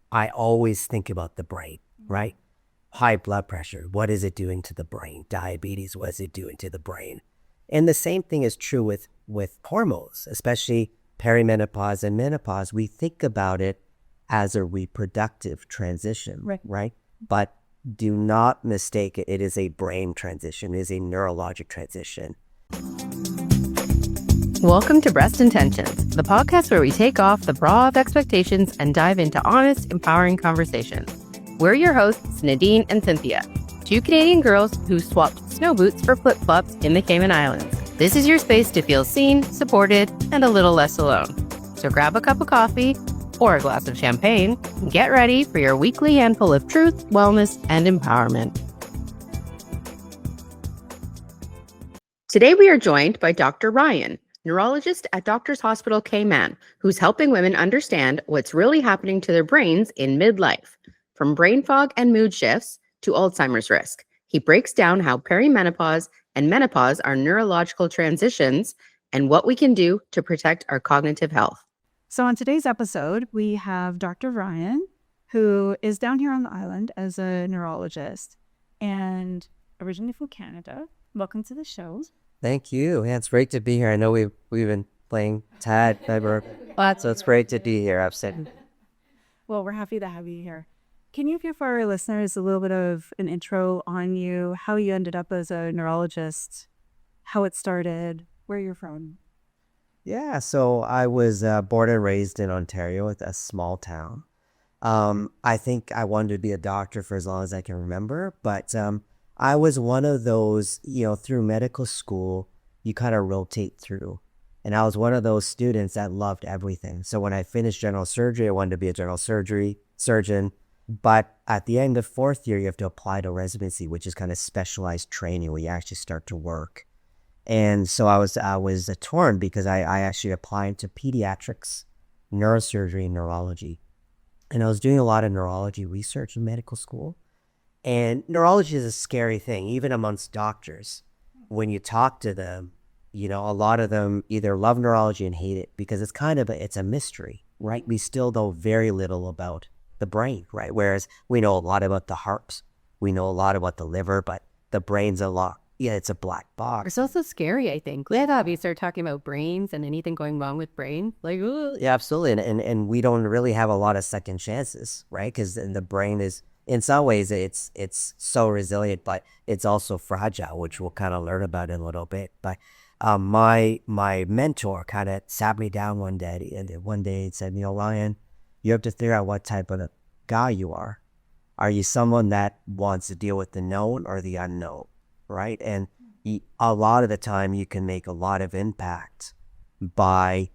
I always think about the brain, right? High blood pressure, what is it doing to the brain? Diabetes, what is it doing to the brain? And the same thing is true with hormones, especially perimenopause and menopause. We think about it as a reproductive transition, right? But do not mistake it. It is a brain transition. It is a neurologic transition. Welcome to Breast Intentions, the podcast where we take off the bra of expectations and dive into honest, empowering conversations. We're your hosts, Nadine and Cynthia, two Canadian girls who swapped snow boots for flip-flops in the Cayman Islands. This is your space to feel seen, supported, and a little less alone. So grab a cup of coffee or a glass of champagne and get ready for your weekly handful of truth, wellness, and empowerment. Today we are joined by Dr. Ryan, neurologist at Doctors Hospital Cayman, who's helping women understand what's really happening to their brains in midlife, from brain fog and mood shifts to Alzheimer's risk. He breaks down how perimenopause and menopause are neurological transitions and what we can do to protect our cognitive health. So on today's episode, we have Dr. Ryan, who is down here on the island as a neurologist and originally from Canada. Welcome to the show. Thank you. Yeah, it's great to be here. I know we've been playing tag, so it's great to be here. Absolutely. Well, we're happy to have you here. Can you give our listeners a little bit of an intro on you, how you ended up as a neurologist, how it started, where you're from? Yeah, so I was born and raised in Ontario, a small town. I think I wanted to be a doctor for as long as I can remember, but I was one of those, through medical school, you kind of rotate through. And I was one of those students that loved everything. So when I finished general surgery, I wanted to be a general surgeon. But at the end of fourth year, you have to apply to residency, which is kind of specialized training where you actually start to work. And so I was torn because I actually applied to pediatrics, neurosurgery, and neurology. And I was doing a lot of neurology research in medical school. And neurology is a scary thing, even amongst doctors. When you talk to them, a lot of them either love neurology and hate it because it's a mystery, right? We still know very little about the brain, right? Whereas we know a lot about the heart, we know a lot about the liver, but the brain's a lot. Yeah, it's a black box. It's also scary, I think. I thought we start talking about brains and anything going wrong with brain. Yeah, absolutely. And we don't really have a lot of second chances, right? Because the brain is, in some ways, it's so resilient, but it's also fragile, which we'll kind of learn about in a little bit. But my mentor kind of sat me down one day and said, Ryan, you have to figure out what type of guy you are. Are you someone that wants to deal with the known or the unknown, right? And a lot of the time you can make a lot of impact by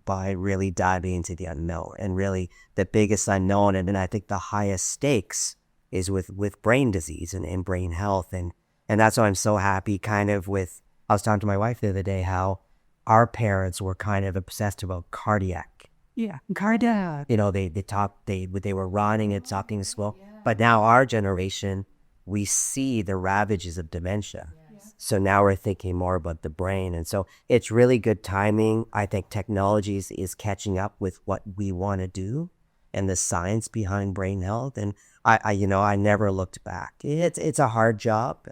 really diving into the unknown. And really the biggest unknown, and I think the highest stakes, is with brain disease and brain health. And that's why I'm so happy I was talking to my wife the other day how our parents were kind of obsessed about cardiac. Yeah, cardiac. They were running and talking slow. But now our generation, we see the ravages of dementia. Yes. So now we're thinking more about the brain. And so it's really good timing. I think technology is catching up with what we want to do and the science behind brain health. And I never looked back. It's a hard job.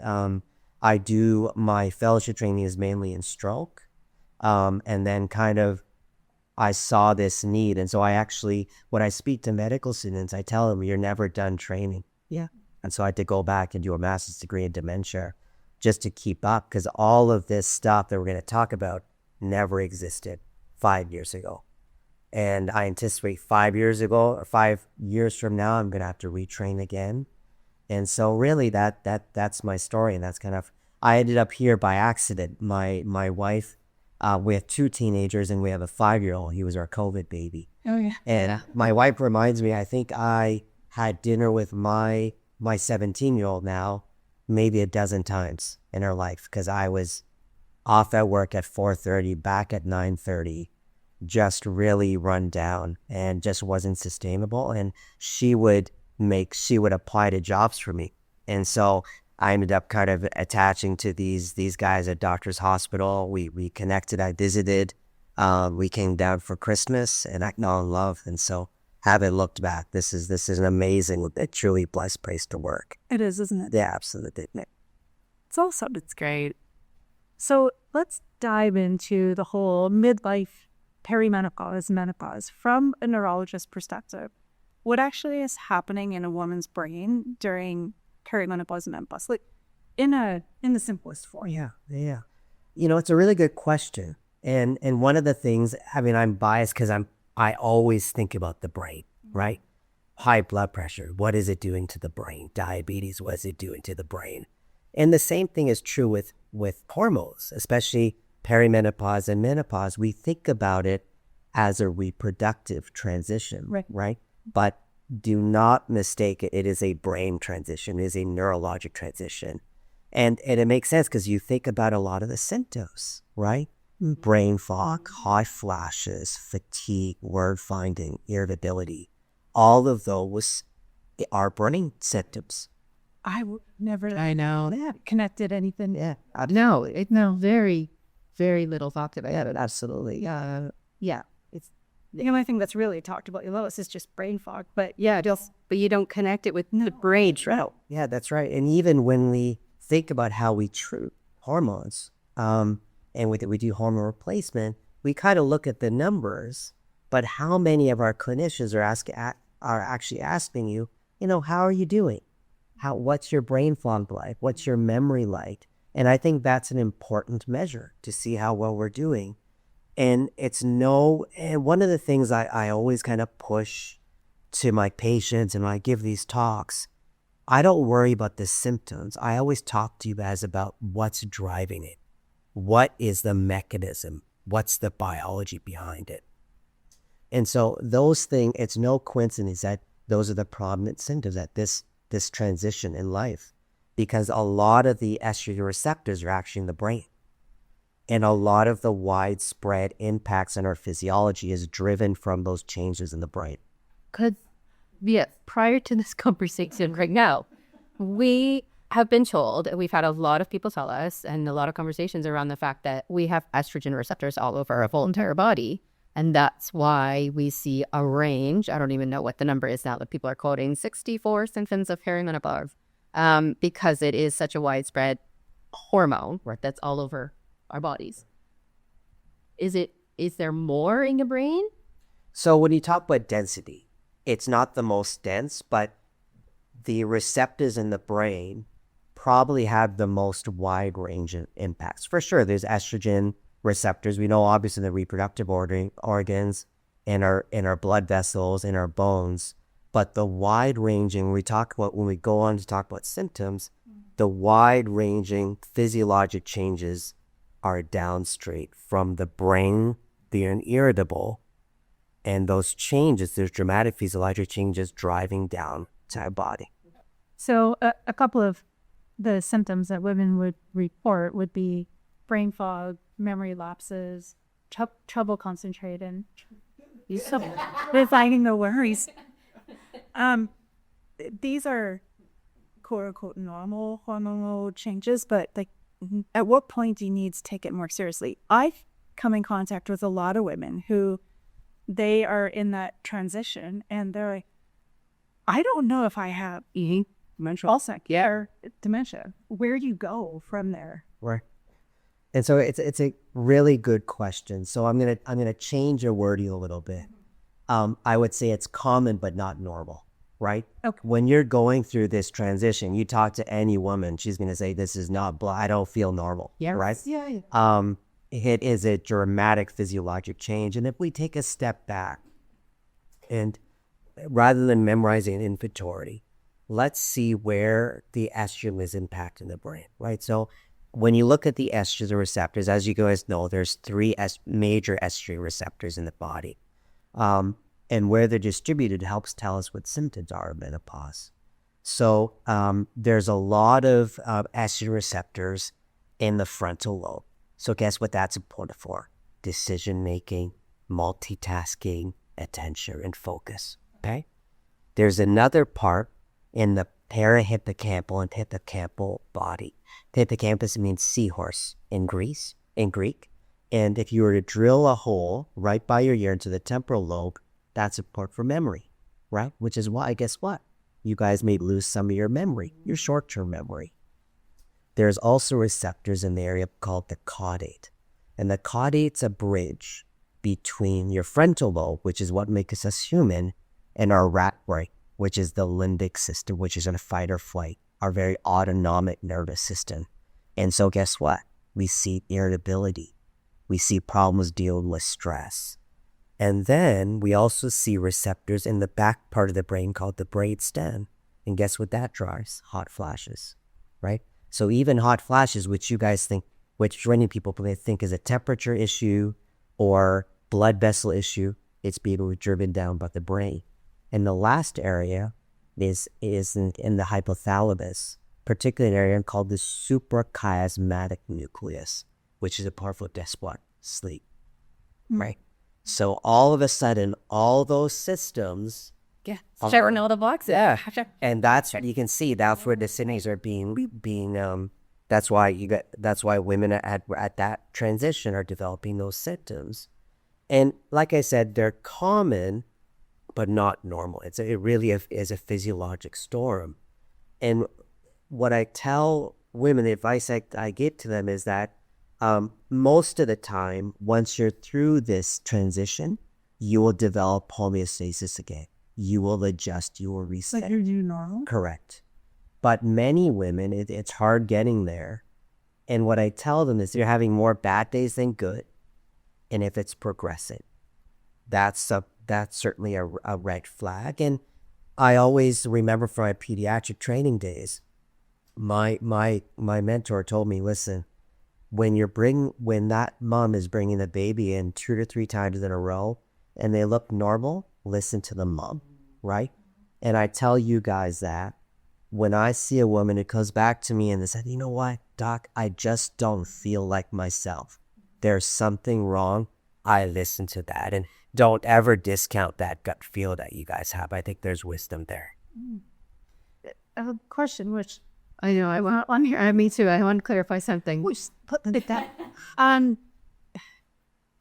My fellowship training is mainly in stroke. And then I saw this need. And so when I speak to medical students, I tell them, you're never done training. Yeah. And so I had to go back and do a master's degree in dementia just to keep up, because all of this stuff that we're going to talk about never existed 5 years ago. And I anticipate 5 years ago or 5 years from now, I'm going to have to retrain again. And so really that's my story. And that's I ended up here by accident. My wife, we have 2 teenagers and we have a 5-year-old. He was our COVID baby. Oh, yeah. And my wife reminds me, I think I had dinner with my 17-year-old now maybe a dozen times in her life, because I was off at work at 4:30, back at 9:30, just really run down and just wasn't sustainable. And she would apply to jobs for me. And so I ended up kind of attaching to these guys at Doctors Hospital. We connected, I visited, we came down for Christmas and I fell in love. And so haven't looked back. This is an amazing, a truly blessed place to work. It is, isn't it? Yeah, absolutely. It's awesome. It's great. So let's dive into the whole midlife, perimenopause, menopause from a neurologist perspective. What actually is happening in a woman's brain during perimenopause and menopause? Like in the simplest form. Yeah. It's a really good question. And one of the things, I mean, I'm biased because I always think about the brain, right? High blood pressure, what is it doing to the brain? Diabetes, what is it doing to the brain? And the same thing is true with hormones, especially perimenopause and menopause. We think about it as a reproductive transition, right? But do not mistake it. It is a brain transition. It is a neurologic transition. And it makes sense because you think about a lot of the symptoms, right? Brain fog, hot flashes, fatigue, word finding, irritability. All of those are brain symptoms. I never I know. connected anything. Yeah. No, very, very little thought to that. Absolutely. Yeah. It's The only thing that's really talked about, Lois, is just brain fog. But but you don't connect it with the brain. Yeah, that's right. And even when we think about how we treat hormones, and we do hormone replacement, we kind of look at the numbers, but how many of our clinicians are actually asking you, how are you doing? What's your brain fog like? What's your memory like? And I think that's an important measure to see how well we're doing. And and one of the things I always kind of push to my patients and when I give these talks, I don't worry about the symptoms. I always talk to you guys about what's driving it. What is the mechanism? What's the biology behind it? And so those things, it's no coincidence that those are the prominent symptoms at this transition in life, because a lot of the estrogen receptors are actually in the brain. And a lot of the widespread impacts on our physiology is driven from those changes in the brain. Prior to this conversation right now, we have been told, we've had a lot of people tell us, and a lot of conversations around the fact that we have estrogen receptors all over our whole entire body. And that's why we see a range. I don't even know what the number is now that people are quoting 64 symptoms of perimenopause, because it is such a widespread hormone, right, that's all over our bodies. Is there more in the brain? So when you talk about density, it's not the most dense, but the receptors in the brain probably have the most wide range of impacts. For sure, there's estrogen receptors. We know obviously the reproductive organs in our blood vessels, in our bones, but the wide ranging, when we go on to talk about symptoms, the wide ranging physiologic changes are downstream from the brain, the irritable, and those changes, there's dramatic physiologic changes driving down to our body. So a couple of the symptoms that women would report would be brain fog, memory lapses, trouble concentrating, finding the worries. These are quote unquote normal hormonal changes, but like at what point do you need to take it more seriously? I've come in contact with a lot of women who they are in that transition and they're like, I don't know if I have Alzheimer or dementia. Where do you go from there? Right. And so it's a really good question. So I'm gonna change your wording a little bit. I would say it's common but not normal, right? Okay. When you're going through this transition, you talk to any woman, she's gonna say this is not I don't feel normal. Yeah. Right? Yeah. It is a dramatic physiologic change. And if we take a step back and rather than memorizing an inventory, let's see where the estrogen is impacting the brain, right? So when you look at the estrogen receptors, as you guys know, there's three major estrogen receptors in the body. And where they're distributed helps tell us what symptoms are of menopause. So there's a lot of estrogen receptors in the frontal lobe. So guess what that's important for? Decision-making, multitasking, attention, and focus, okay? There's another part in the parahippocampal and hippocampal body. The hippocampus means seahorse in Greek. And if you were to drill a hole right by your ear into the temporal lobe, that's important for memory. right? Which is why, guess what? You guys may lose some of your memory, your short-term memory. There's also receptors in the area called the caudate. And the caudate's a bridge between your frontal lobe, which is what makes us human, and our rat brain, which is the limbic system, which is in a fight or flight, our very autonomic nervous system. And so guess what? We see irritability. We see problems dealing with stress. And then we also see receptors in the back part of the brain called the brainstem. And guess what that drives? Hot flashes, right? So even hot flashes, which you guys think, which many people may think is a temperature issue or blood vessel issue, it's being driven down by the brain. And the last area is in the hypothalamus, particularly an area called the suprachiasmatic nucleus, which is a part of that's what? Sleep, right? So all of a sudden, all those systems... Yeah, checking all the boxes. Yeah, and that's, you can see that's where the signals are being that's why women at that transition are developing those symptoms. And like I said, they're common, but not normal. It really is a physiologic storm. And what I tell women, the advice I give to them is that most of the time, once you're through this transition, you will develop homeostasis again. You will adjust, you will reset. Like you're new normal? Correct. But many women, it's hard getting there. And what I tell them is you're having more bad days than good. And if it's progressing, that's certainly a red flag. And I always remember from my pediatric training days, my mentor told me, listen, when that mom is bringing the baby in 2 to 3 times in a row and they look normal, listen to the mom, right? And I tell you guys that when I see a woman who comes back to me and they said, you know what, doc, I just don't feel like myself. There's something wrong. I listen to that. And don't ever discount that gut feel that you guys have. I think there's wisdom there. I have a question, which... I know, I want on here. Me too. I want to clarify something.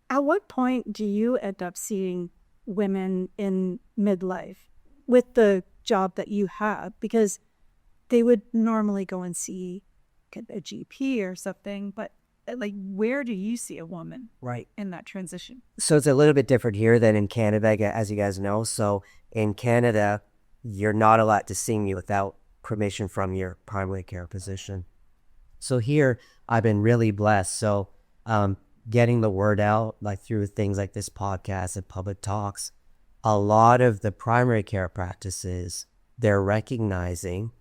At what point do you end up seeing women in midlife with the job that you have? Because they would normally go and see a GP or something, but like, where do you see a woman right in that transition? So it's a little bit different here than in Canada, as you guys know. So in Canada, you're not allowed to see me without permission from your primary care physician. So here, I've been really blessed. So getting the word out, like through things like this podcast and public talks, a lot of the primary care practices, they're recognizing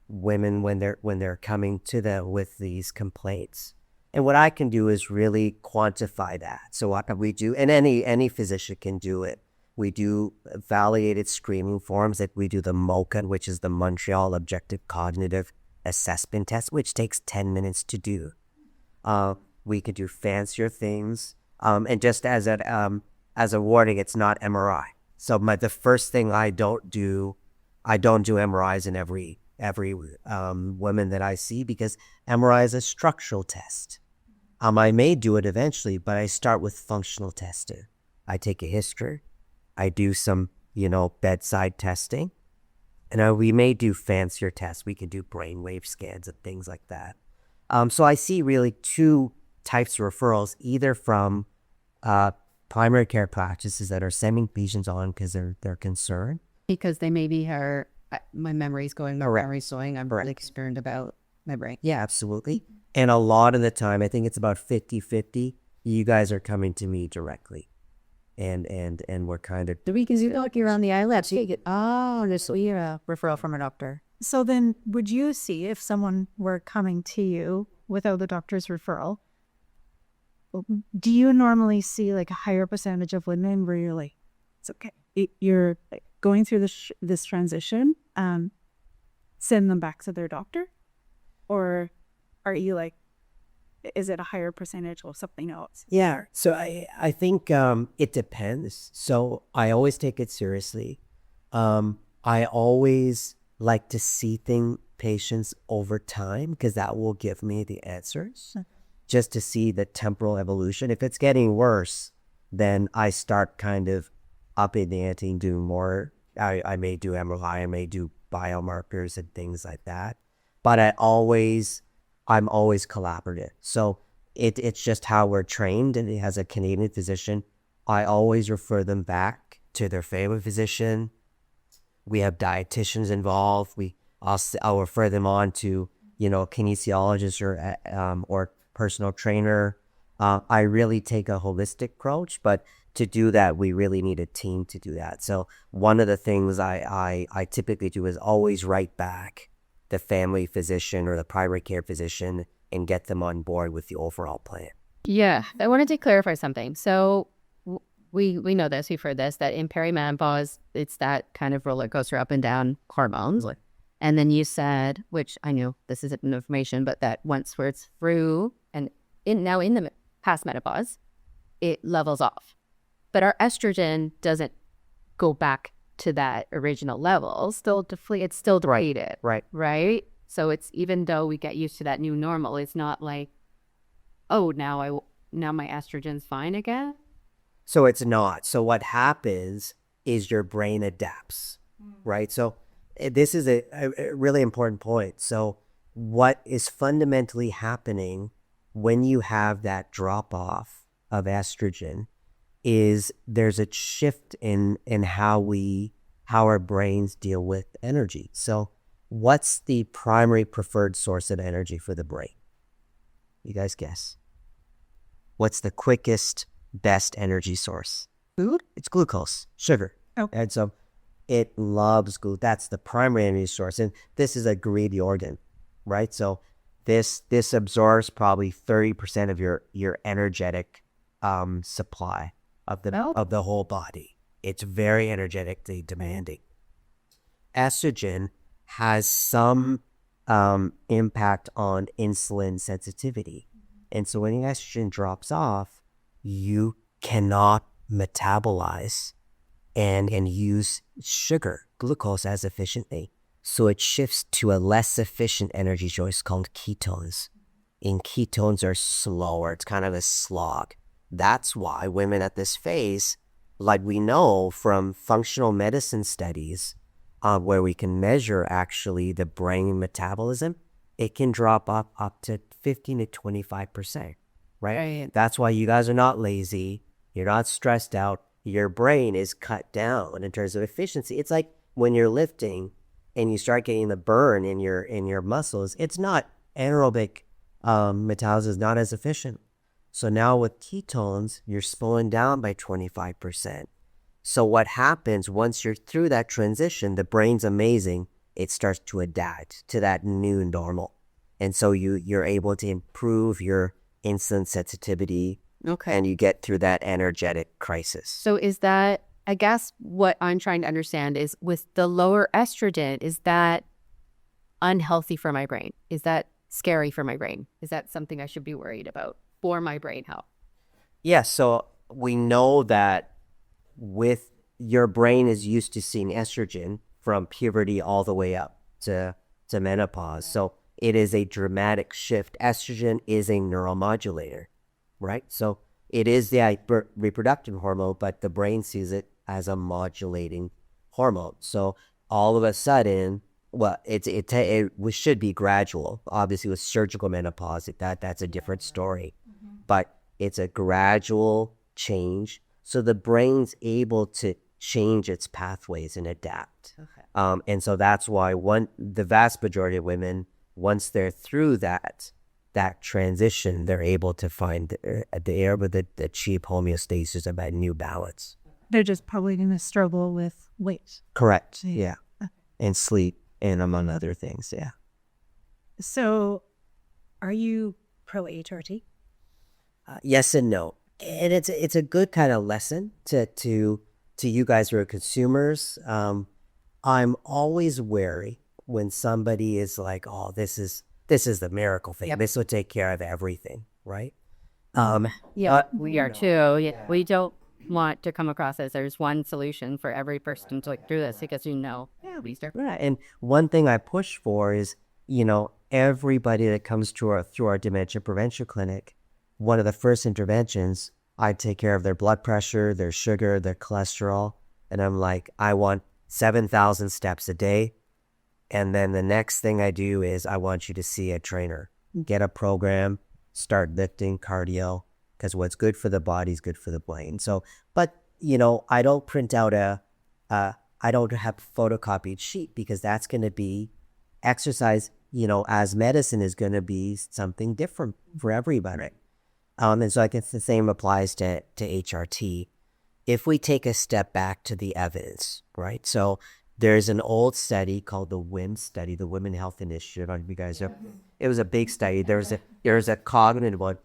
women when they're coming to them with these complaints. And what I can do is really quantify that. So what we do, and any physician can do it. We do validated screening forms that we do the MOCA, which is the Montreal Objective Cognitive Assessment Test, which takes 10 minutes to do. We could do fancier things. And just as a warning, it's not MRI. So the first thing I don't do MRIs in every woman that I see, because MRI is a structural test. I may do it eventually, but I start with functional testing. I take a history. I do some, bedside testing. And we may do fancier tests. We can do brainwave scans and things like that. So I see really 2 types of referrals, either from primary care practices that are sending patients on because they're concerned. Because they maybe are, my memory's going, my Correct. memory's going, I'm really concerned about my brain. Yeah, absolutely. And a lot of the time, I think it's about 50-50, you guys are coming to me directly. And we're kind of... Because you look around the eyelash, you get, there's a referral from a doctor. So then would you see if someone were coming to you without the doctor's referral, do you normally see like a higher percentage of women where you're like, it's okay, you're like going through this transition, send them back to their doctor? Or are you like, is it a higher percentage or something else? Yeah, so I think it depends. So I always take it seriously. I always like to see patients over time, because that will give me the answers, just to see the temporal evolution. If it's getting worse, then I start kind of upping the ante and doing more I may do MRI, I may do biomarkers and things like that. But I'm always collaborative. So it's just how we're trained. And as a Canadian physician, I always refer them back to their family physician. We have dietitians involved. I'll refer them on to, kinesiologist or personal trainer. I really take a holistic approach, but to do that, we really need a team to do that. So one of the things I typically do is always write back the family physician or the primary care physician and get them on board with the overall plan. Yeah, I wanted to clarify something. So we know this, we've heard this, that in perimenopause, it's that kind of roller coaster up and down hormones. And then you said, which I know this isn't information, but that once where it's through and now in the past menopause, it levels off. But our estrogen doesn't go back to that original level. It's still depleted. Right? So it's, even though we get used to that new normal, it's not like, oh, now my estrogen's fine again. So it's not. So what happens is your brain adapts, right? So this is a really important point. So what is fundamentally happening when you have that drop off of estrogen is there's a shift in how our brains deal with energy. So what's the primary preferred source of energy for the brain? You guys guess. What's the quickest, best energy source? Food? It's glucose, sugar. Oh. And so it loves glucose. That's the primary energy source. And this is a greedy organ, right? So this absorbs probably 30% of your energetic supply of the whole body. It's very energetically demanding. Estrogen has some impact on insulin sensitivity. And so when estrogen drops off, you cannot metabolize and use sugar, glucose as efficiently. So it shifts to a less efficient energy source called ketones. And ketones are slower. It's kind of a slog. That's why women at this phase, like we know from functional medicine studies, where we can measure actually the brain metabolism, it can drop up to 15 to 25%, right? That's why you guys are not lazy. You're not stressed out. Your brain is cut down in terms of efficiency. It's like when you're lifting and you start getting the burn in your muscles, it's not anaerobic metabolism is not as efficient. So now with ketones, you're slowing down by 25%. So what happens once you're through that transition, the brain's amazing. It starts to adapt to that new normal. And so you're able to improve your insulin sensitivity. Okay. And you get through that energetic crisis. So is that, I guess what I'm trying to understand is, with the lower estrogen, is that unhealthy for my brain? Is that scary for my brain? Is that something I should be worried about for my brain health? Yes. So we know that with your brain is used to seeing estrogen from puberty all the way up to menopause. So it is a dramatic shift. Estrogen is a neuromodulator, right? So it is the reproductive hormone, but the brain sees it as a modulating hormone. So all of a sudden, well, it should be gradual. Obviously, with surgical menopause, that's a different story. But it's a gradual change. So the brain's able to change its pathways and adapt. Okay. And so that's why the vast majority of women, once they're through that transition, they're able to find the achieve homeostasis of that new balance. They're just probably going to struggle with weight. Correct. Yeah. Okay. And sleep, and among other things. Yeah. So are you pro HRT? Yes and no. And it's a good kind of lesson to you guys who are consumers. I'm always wary when somebody is like, oh, this is the miracle thing. Yep. This will take care of everything, right? We are too. Yeah. We don't want to come across as there's one solution for every person to through this, because we start. Right. And one thing I push for is, everybody that comes through our dementia prevention clinic, one of the first interventions, I take care of their blood pressure, their sugar, their cholesterol. And I'm like, I want 7,000 steps a day. And then the next thing I do is I want you to see a trainer, get a program, start lifting, cardio, because what's good for the body is good for the brain. So, but I don't print out I don't have photocopied sheet because that's going to be exercise, as medicine is going to be something different for everybody. And so I guess the same applies to HRT. If we take a step back to the evidence, right? So there's an old study called the WIM study, the Women Health Initiative. I don't know if you guys know. It was a big study. There's a cognitive one.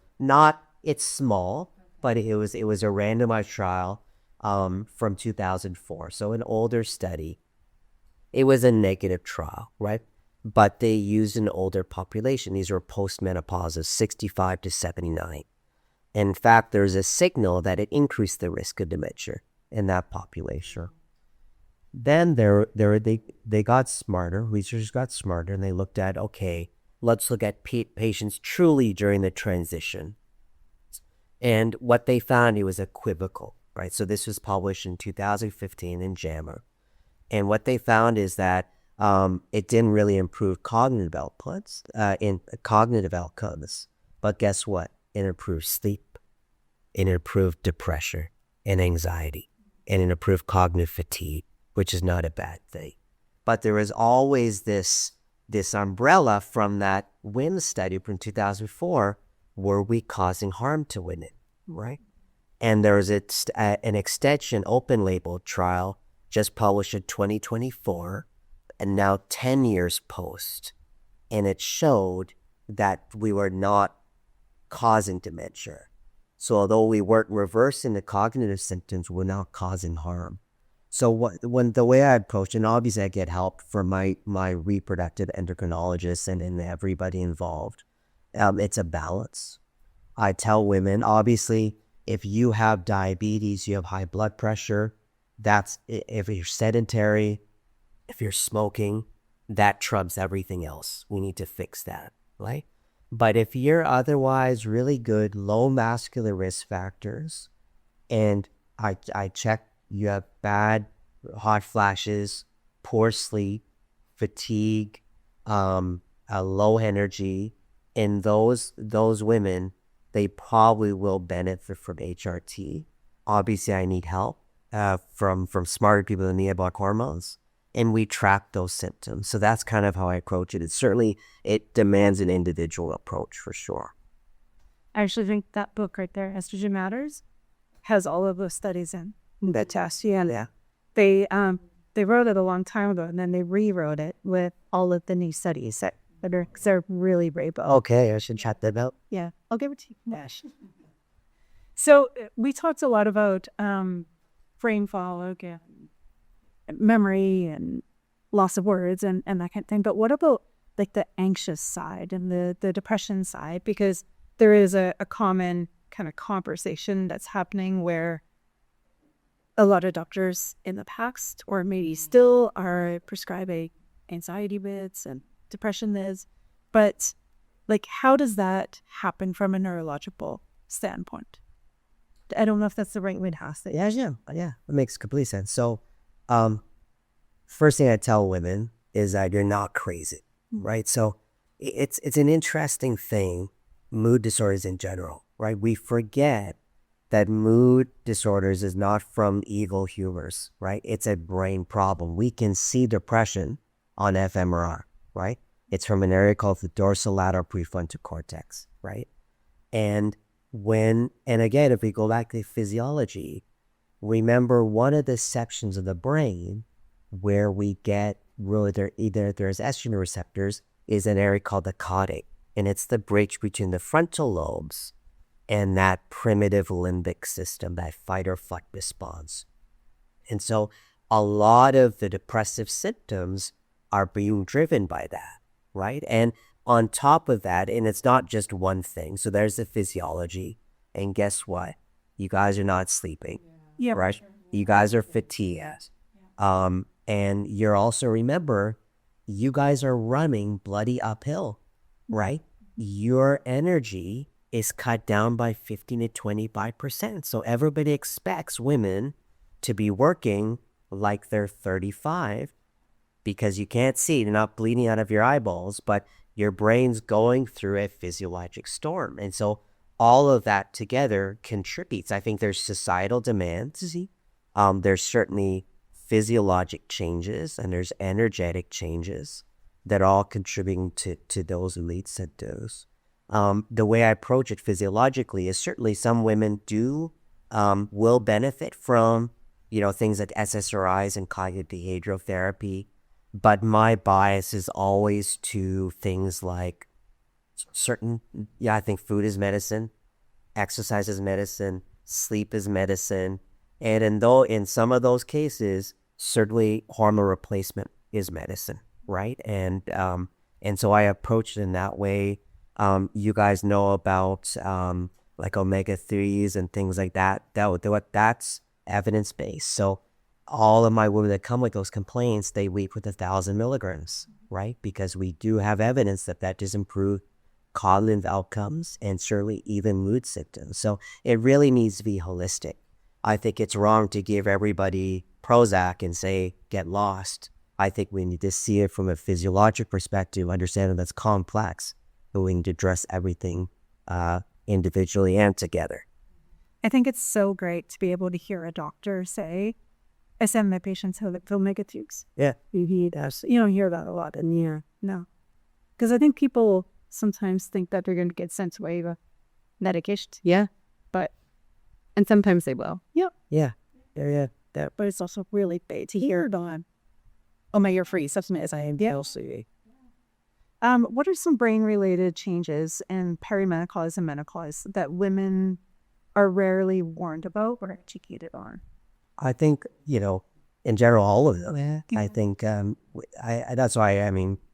It's small, but it was a randomized trial from 2004. So an older study. It was a negative trial, right? But they used an older population. These were postmenopause, 65 to 79. In fact, there's a signal that it increased the risk of dementia in that population. Then they got smarter, researchers got smarter, and they looked at, okay, let's look at patients truly during the transition. And what they found, it was equivocal, right? So this was published in 2015 in JAMA. And what they found is that it didn't really improve cognitive outputs, in cognitive outcomes. But guess what? It improved sleep, it improved depression and anxiety, and it improved cognitive fatigue, which is not a bad thing. But there was always this umbrella from that WIM study from 2004. Were we causing harm to women, right? And there was an extension open label trial just published in 2024, and now 10 years post, and it showed that we were not causing dementia. So although we weren't reversing the cognitive symptoms, we're not causing harm. So the way I approach, and obviously I get help from my reproductive endocrinologist and everybody involved, it's a balance. I tell women, obviously, if you have diabetes, you have high blood pressure, if you're sedentary, if you're smoking, that trumps everything else. We need to fix that, right? But if you're otherwise really good, low masculine risk factors, and I check, you have bad hot flashes, poor sleep, fatigue, a low energy, in those women, they probably will benefit from HRT. Obviously, I need help from smarter people than me about hormones, and we track those symptoms. So that's kind of how I approach it. It demands an individual approach for sure. I actually think that book right there, Estrogen Matters, has all of those studies in the test. Yeah. They wrote it a long time ago, and then they rewrote it with all of the new studies that are, because they're really great books. Okay, I should check that out. Yeah, I'll give it to you. Nash. So we talked a lot about brain fog and memory and loss of words and that kind of thing. But what about like the anxious side and the depression side? Because there is a common kind of conversation that's happening where a lot of doctors in the past, or maybe still, are prescribing anxiety meds and depression meds. But like, how does that happen from a neurological standpoint? I don't know if that's the right way to ask it. Yeah, that makes complete sense. So, first thing I tell women is that you're not crazy, right? So it's an interesting thing, mood disorders in general, right? We forget that mood disorders is not from evil humors, right? It's a brain problem. We can see depression on fMRI, right? It's from an area called the dorsolateral prefrontal cortex, right? And again, if we go back to physiology, remember one of the sections of the brain where we get really there's estrogen receptors is an area called the caudate, and it's the bridge between the frontal lobes and that primitive limbic system, that fight or flight response. And so a lot of the depressive symptoms are being driven by that, right? And on top of that, and it's not just one thing, so there's the physiology, and guess what? You guys are not sleeping, right? Sure. You guys are fatigued. And you're also, remember, you guys are running bloody uphill, right? Your energy is cut down by 15 to 25%. So everybody expects women to be working like they're 35 because you can't see, they're not bleeding out of your eyeballs, but your brain's going through a physiologic storm. And so all of that together contributes. I think there's societal demands. There's certainly physiologic changes and there's energetic changes that are all contributing to those lead symptoms. The way I approach it physiologically is certainly some women will benefit from, things like SSRIs and cognitive behavioral therapy. But my bias is always to things like I think food is medicine, exercise is medicine, sleep is medicine. And in some of those cases, certainly hormone replacement is medicine, right? And so I approach it in that way. You guys know about like omega-3s and things like that. That's evidence-based. So all of my women that come with those complaints, they weep with 1,000 milligrams, right? Because we do have evidence that does improve cognitive outcomes and certainly even mood symptoms. So it really needs to be holistic. I think it's wrong to give everybody Prozac and say, get lost. I think we need to see it from a physiologic perspective, understand that that's complex, but we need to address everything individually and together. I think it's so great to be able to hear a doctor say, I send my patients home with omega-3s. Yeah. You don't hear that a lot in here. No. Because I think people sometimes think that they're going to get sent away with medication. Yeah. And sometimes they will. Yep. Yeah. But it's also really bad to hear it on omega-3 supplements. What are some brain-related changes in perimenopause and menopause that women are rarely warned about or educated on? I think, in general, all of them. Yeah. I think that's why,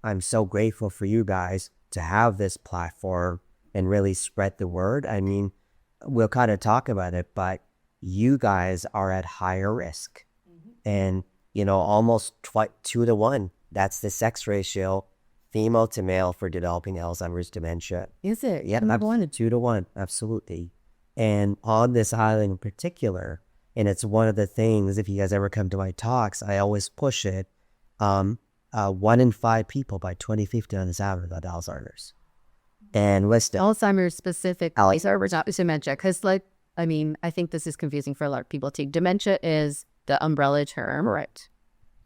I'm so grateful for you guys to have this platform and really spread the word. We'll kind of talk about it, but you guys are at higher risk. And, almost 2 to 1. That's the sex ratio, female to male, for developing Alzheimer's dementia. Is it? Yeah, 2 to 1, absolutely. And on this island in particular, and it's one of the things, if you guys ever come to my talks, I always push it. 1 in 5 people by 2050 on this island got Alzheimer's. And listen, Alzheimer's specific Alzheimer's, not dementia, because I think this is confusing for a lot of people too. Dementia is the umbrella term. Right.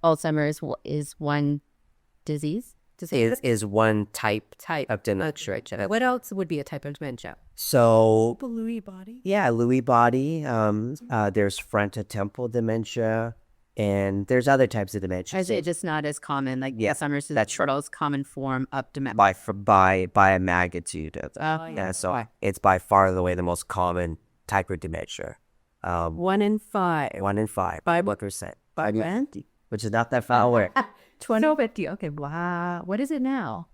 Alzheimer's is one disease. Is one type of dementia. What else would be a type of dementia? So The Lewy body. Yeah, Lewy body. There's frontotemporal dementia, and there's other types of dementia. Is it just not as common? Like Alzheimer's is the most common form of dementia. By a magnitude. So it's by far the most common type of dementia. 1 in 5. 1 in 5. 5%. 5%? Which is not that far away. 2050. Okay, wow. What is it now?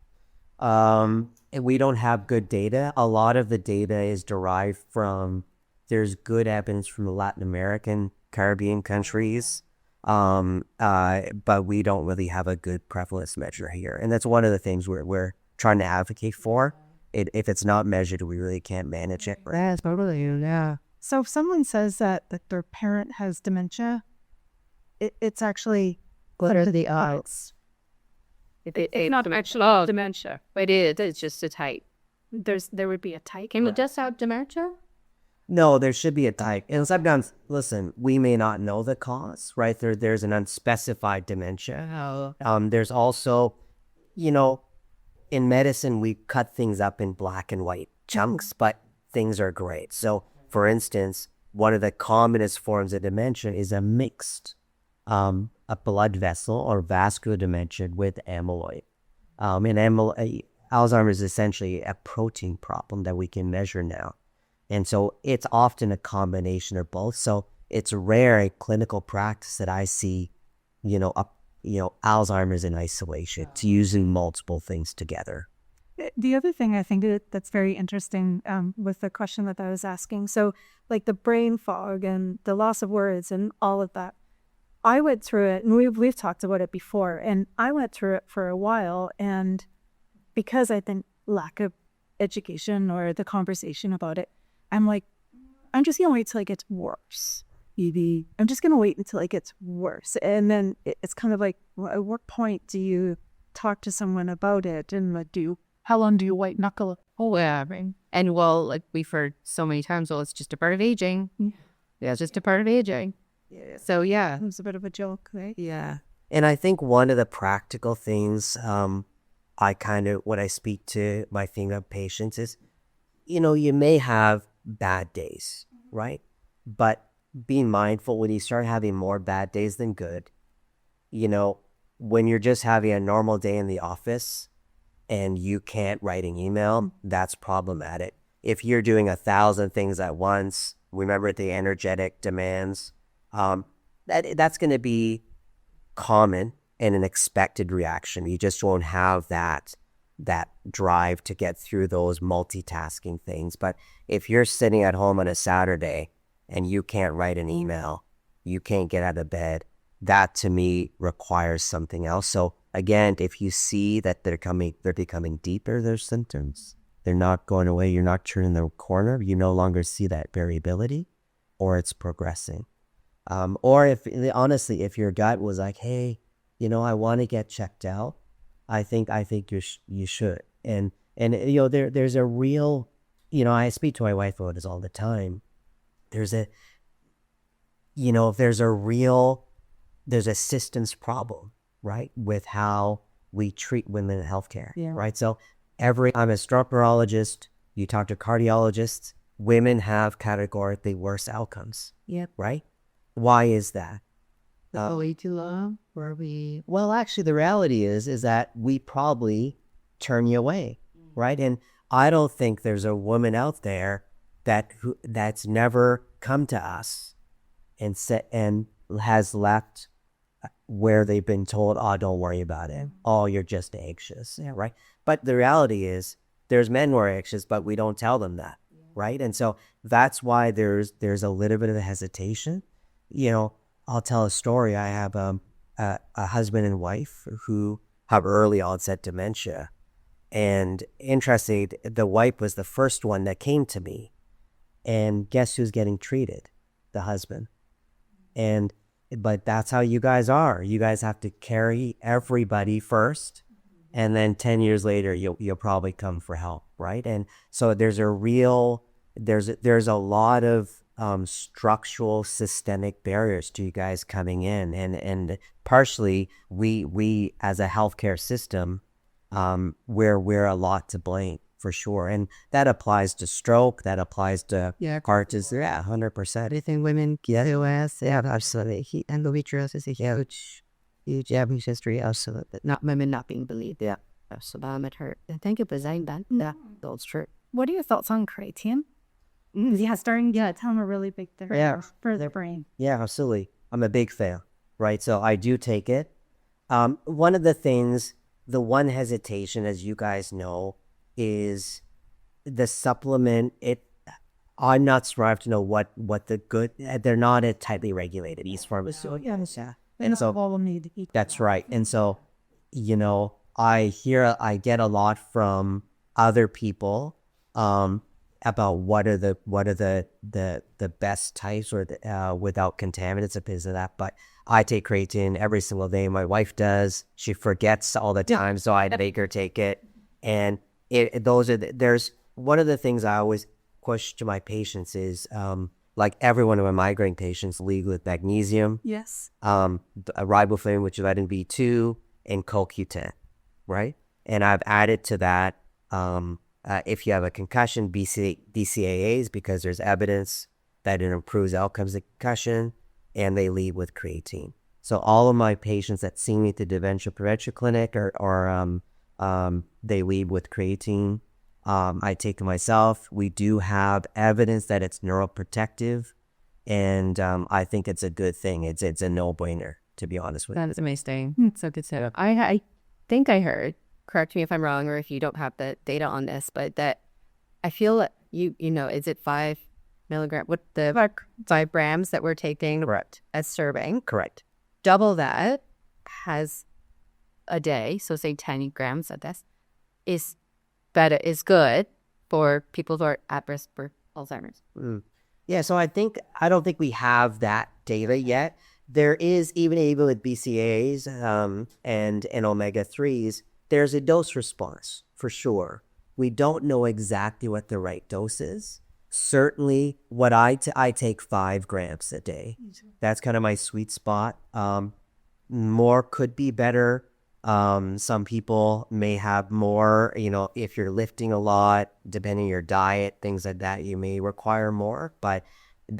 And we don't have good data. A lot of the data is derived from, there's good evidence from the Latin American, Caribbean countries, but we don't really have a good prevalence measure here. And that's one of the things we're trying to advocate for. If it's not measured, we really can't manage it. That's totally, yeah. So if someone says that their parent has dementia, it's actually... What are the odds? It's not actual dementia, but it's just a type. There would be a type. Can we just have dementia? No, there should be a type. And sometimes, listen, we may not know the cause, right? There's an unspecified dementia. There's also, in medicine, we cut things up in black and white chunks, but things are great. So, for instance, one of the commonest forms of dementia is a mixed a blood vessel or vascular dementia with amyloid. And Alzheimer's is essentially a protein problem that we can measure now. And so it's often a combination of both. So it's rare in clinical practice that I see, Alzheimer's in isolation. It's using multiple things together. The other thing I think that's very interesting with the question that I was asking, so like the brain fog and the loss of words and all of that, I went through it, and we've talked about it before, and I went through it for a while, and because I think lack of education or the conversation about it, I'm like, I'm just going to wait till it gets worse. I'm just going to wait until it gets worse. And then it's kind of like, well, at what point do you talk to someone about it? And how long do you white knuckle it? Oh, yeah. Right. And well, like we've heard so many times, well, it's just a part of aging. Yeah, it's just a part of aging. Yeah. So, yeah. It was a bit of a joke, right? Yeah. And I think one of the practical things when I speak to my female patients is, you may have bad days, right? But being mindful when you start having more bad days than good, when you're just having a normal day in the office and you can't write an email, that's problematic. If you're doing 1,000 things at once, remember the energetic demands, that's going to be common and an expected reaction. You just won't have that drive to get through those multitasking things. But if you're sitting at home on a Saturday and you can't write an email, you can't get out of bed, that to me requires something else. So again, if you see that they're becoming deeper, their symptoms, they're not going away, you're not turning the corner, you no longer see that variability, or it's progressing. Or if your gut was like, hey, I want to get checked out, I think you should. And there's a real, I speak to my wife about this all the time. There's a systems problem, right, with how we treat women in healthcare, right? So I'm a stroke neurologist, you talk to cardiologists, women have categorically worse outcomes, right? Why is that? Way too long? Well, actually, the reality is that we probably turn you away, right? And I don't think there's a woman out there that's never come to us and has left where they've been told, oh, don't worry about it. Oh, you're just anxious, right? But the reality is there's men who are anxious, but we don't tell them that, right? And so that's why there's a little bit of a hesitation. I'll tell a story. I have a husband and wife who have early onset dementia. And interesting, the wife was the first one that came to me. And guess who's getting treated? The husband. But that's how you guys are. You guys have to carry everybody first. And then 10 years later, you'll probably come for help, right? And so there's a lot of structural systemic barriers to you guys coming in, and partially we as a healthcare system, we're a lot to blame for sure, and that applies to stroke, that applies to heart disease, 100%. I think women PCOS, absolutely. Endometriosis is a huge history, absolutely. Not women not being believed. So it hurt. Thank you for saying that. That's true. What are your thoughts on creatine? Starting to tell them a really big difference for their brain. Yeah, absolutely. I'm a big fan, right? So I do take it. One of the things, the one hesitation, as you guys know, is the supplement. I'm not smart to know what the good. They're not as tightly regulated. East Pharmaceutical. And so all need to eat. That's right. And so, I get a lot from other people about what are the best types or without contaminants and things like that. But I take creatine every single day. My wife does. She forgets all the time, so I make her take it. And there's one of the things I always push to my patients is like every one of my migraine patients lead with magnesium, riboflavin, which is vitamin B2, and CoQ10, right? And I've added to that if you have a concussion, BCAAs, because there's evidence that it improves outcomes of concussion, and they lead with creatine. So all of my patients that see me at the dementia prevention clinic they lead with creatine. I take it myself. We do have evidence that it's neuroprotective, and I think it's a good thing. It's a no-brainer, to be honest with you. That is amazing. So good stuff. I think I heard, correct me if I'm wrong or if you don't have the data on this, but that I feel that is it 5 milligrams? What the 5 grams that we're taking? Correct. As serving? Correct. Double that has a day, so say 10 grams of this is good for people who are at risk for Alzheimer's. Yeah, so I don't think we have that data yet. There is, even with BCAAs and omega 3s, there's a dose response for sure. We don't know exactly what the right dose is. Certainly, what I take 5 grams a day. That's kind of my sweet spot. More could be better. Some people may have more, if you're lifting a lot, depending on your diet, things like that, you may require more. But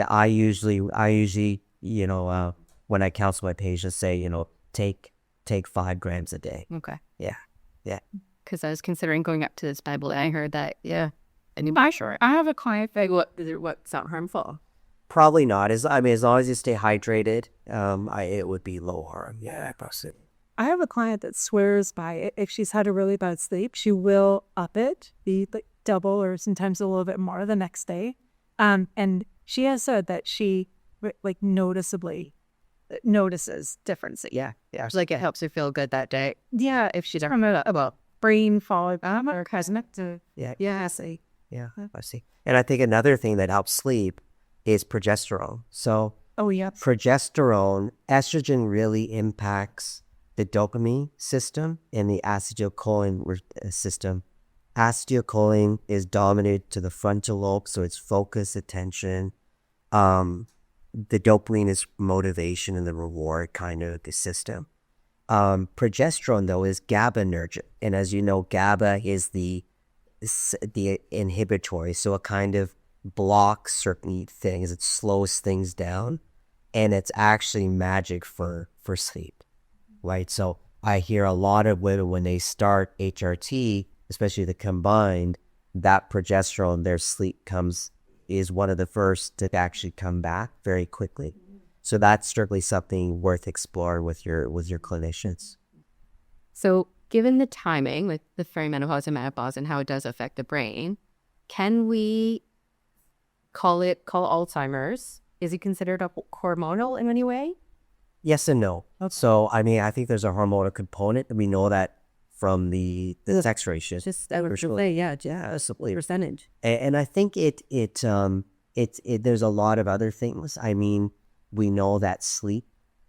I usually, when I counsel my patients, say, take 5 grams a day. Okay. Yeah. Yeah. Because I was considering going up to this Bible, and I heard that, yeah. And I'm sure I have a client that what's not harmful. Probably not. As long as you stay hydrated, it would be low harm. Yeah, possibly. I have a client that swears by it. If she's had a really bad sleep, she will up it, be like double or sometimes a little bit more the next day. And she has said that she like noticeably notices differences. Yeah. Like it helps her feel good that day. Yeah, If she's from a brain fog or cousin to I see. Yeah, I see. And I think another thing that helps sleep is progesterone. So progesterone, estrogen really impacts the dopamine system and the acetylcholine system. Acetylcholine is dominant to the frontal lobe, so it's focus, attention. The dopamine is motivation and the reward kind of the system. Progesterone, though, is GABAergic. And as you know, GABA is the inhibitory, so it kind of blocks certain things. It slows things down, and it's actually magic for sleep, right? So I hear a lot of women when they start HRT, especially the combined, that progesterone, their sleep is one of the first to actually come back very quickly. So that's strictly something worth exploring with your clinicians. So given the timing with the perimenopause and menopause and how it does affect the brain, can we call Alzheimer's? Is it considered a hormonal in any way? Yes and no. Okay. So, I think there's a hormonal component. We know that from the sex ratio. Just I would say, yeah, absolutely. Percentage. And I think there's a lot of other things. We know that sleep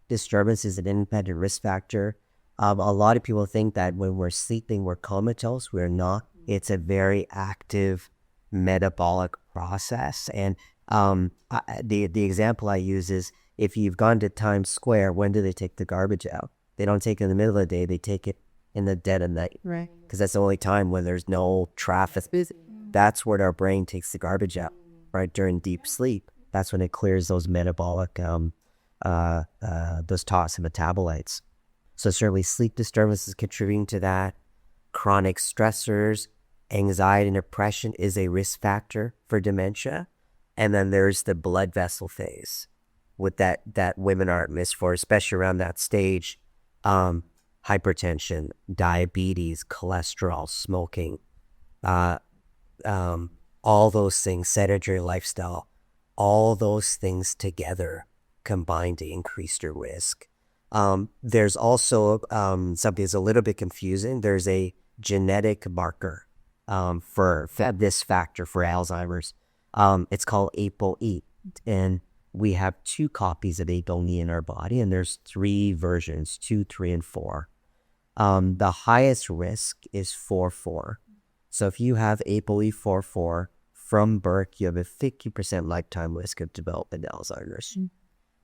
disturbance is an independent risk factor. A lot of people think that when we're sleeping, we're comatose. We're not. It's a very active metabolic process. And the example I use is if you've gone to Times Square, when do they take the garbage out? They don't take it in the middle of the day. They take it in the dead of night. Right. Because that's the only time when there's no traffic. That's where our brain takes the garbage out, right? During deep sleep. That's when it clears those metabolic, those toxic metabolites. So certainly sleep disturbance is contributing to that. Chronic stressors, anxiety and depression is a risk factor for dementia. And then there's the blood vessel phase with that women aren't missed for, especially around that stage. Hypertension, diabetes, cholesterol, smoking, all those things, sedentary lifestyle, all those things together combine to increase your risk. There's also something that's a little bit confusing. There's a genetic marker for this factor for Alzheimer's. It's called ApoE, and we have 2 copies of ApoE in our body, and there's 3 versions, 2, 3, and 4. The highest risk is 4-4. So if you have ApoE 4-4 from birth, you have a 50% lifetime risk of developing Alzheimer's.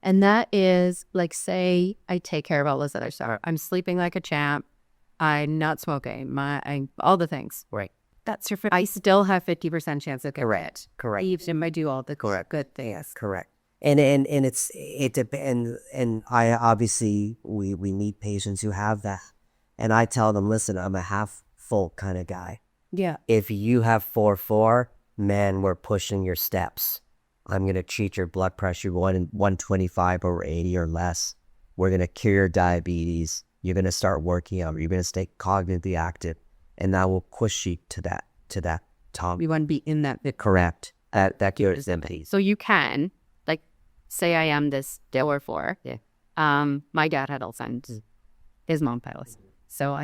And that is like, say I take care of all those other stuff. I'm sleeping like a champ. I'm not smoking. All the things. Right. That's your. I still have 50% chance of Correct. Even if I do all the good things. Correct. And it depends. And I obviously we meet patients who have that, and I tell them, listen, I'm a half full kind of guy. Yeah. If you have 4-4, man, we're pushing your steps. I'm going to treat your blood pressure 125 over 80 or less. We're going to cure your diabetes. You're going to start working out. You're going to stay cognitively active. And that will push you to that top. We want to be in that. Correct. That cures empathy. So you can, like, say I am this 4. Yeah. My dad had Alzheimer's. His mom passed. So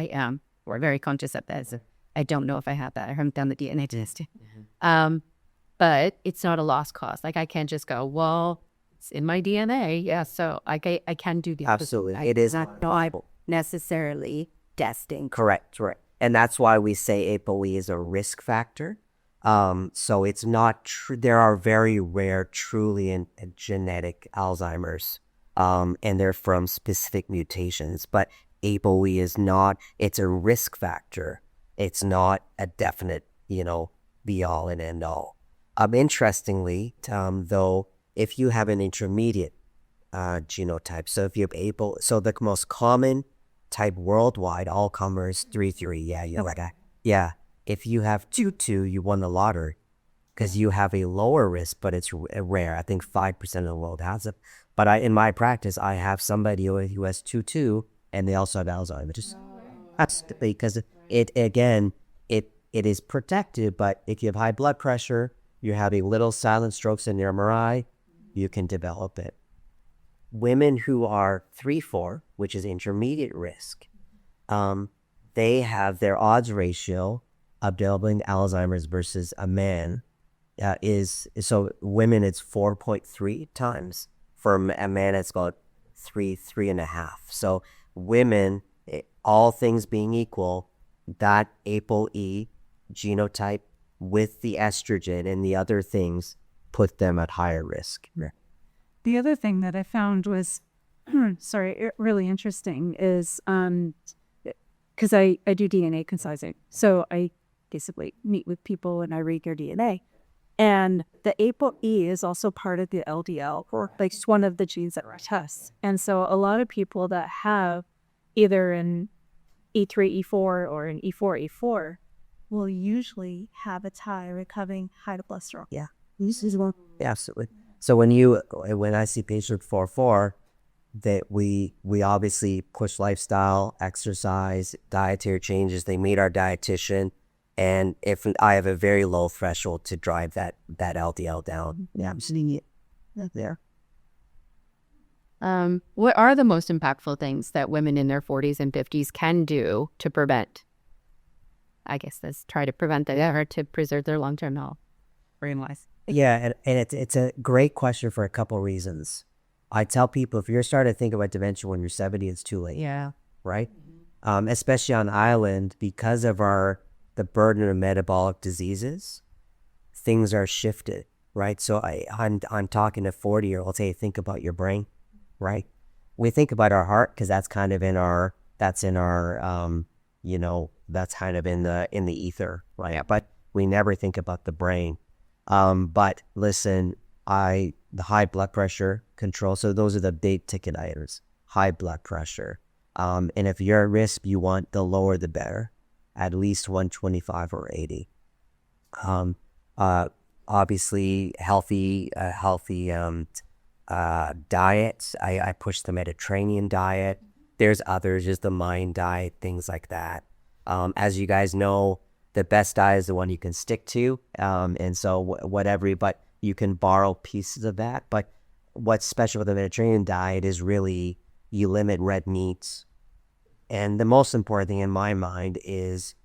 we're very conscious of this. I don't know if I have that. I haven't done the DNA test. but it's not a lost cause. Like I can't just go, well, it's in my DNA. Yeah. So I can do the Absolutely. It is Not necessarily destined. correct. And that's why we say ApoE is a risk factor. So it's not true. There are very rare, truly genetic Alzheimer's, and they're from specific mutations. But ApoE is not. It's a risk factor. It's not a definite, be all and end all. Interestingly, though, if you have an intermediate genotype, so if you have so the most common type worldwide, all comers 3-3. Yeah, you're like yeah. If you have 2-2, you won the lottery because you have a lower risk, but it's rare. I think 5% of the world has it. But in my practice, I have somebody who has 2-2, and they also have Alzheimer's. Just absolutely, because it is protected. But if you have high blood pressure, you're having little silent strokes in your MRI, you can develop it. Women who are 3-4, which is intermediate risk, they have their odds ratio of developing Alzheimer's versus a man so women it's 4.3 times. For a man it's about 3.5. So women, all things being equal, that ApoE genotype with the estrogen and the other things put them at higher risk. The other thing that I found was, really interesting is because I do DNA concising. So I basically meet with people and I read their DNA. And the ApoE is also part of the LDL, or like it's one of the genes that tests. And so a lot of people that have either an E3, E4, or an E4, E4 will usually have a tie or having high cholesterol. Yeah. Yeah, absolutely. So when I see patient 4-4, that we obviously push lifestyle, exercise, dietary changes. They meet our dietitian, and if I have a very low threshold to drive that LDL down, yeah, I'm seeing it there. What are the most impactful things that women in their 40s and 50s can do to prevent? I guess let's try to prevent that or to preserve their long-term health, brain-wise. Yeah, and it's a great question for a couple reasons. I tell people if you're starting to think about dementia when you're 70, it's too late. Yeah. Right? Especially on island, because of the burden of metabolic diseases, things are shifted, right? So I'm talking to 40-year-olds, hey, think about your brain, right? We think about our heart because that's kind of that's kind of in the ether, right? But we never think about the brain. But listen, the high blood pressure control. So those are the big ticket items, high blood pressure. And if you're at risk, you want the lower the better, at least 125 or 80. Obviously healthy diets. I push the Mediterranean diet. There's others, just the mind diet, things like that. As you guys know, the best diet is the one you can stick to. And so whatever, but you can borrow pieces of that. But what's special with the Mediterranean diet is really you limit red meats. And the most important thing in my mind is